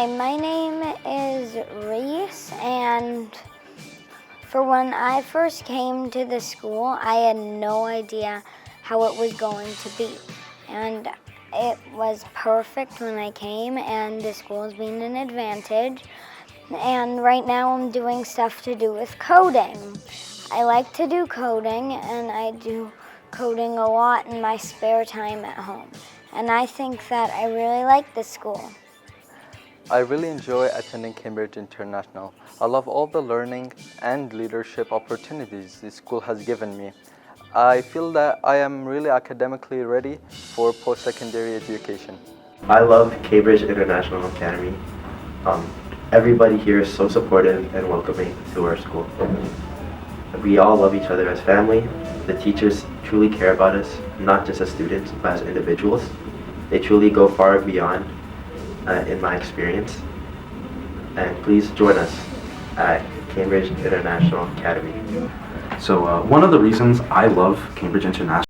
Hi, my name is Reese, and for when I first came to the school, I had no idea how it was going to be. And it was perfect when I came, and the school has been an advantage. And right now I'm doing stuff to do with coding. I like to do coding, and I do coding a lot in my spare time at home. And I think that I really like the school. I really enjoy attending Cambridge International. I love all the learning and leadership opportunities this school has given me. I feel that I am really academically ready for post-secondary education. I love Cambridge International Academy. Everybody here is so supportive and welcoming to our school. We all love each other as family. The teachers truly care about us, not just as students, but as individuals. They truly go far beyond, in my experience. And please join us at Cambridge International Academy. So one of the reasons I love Cambridge International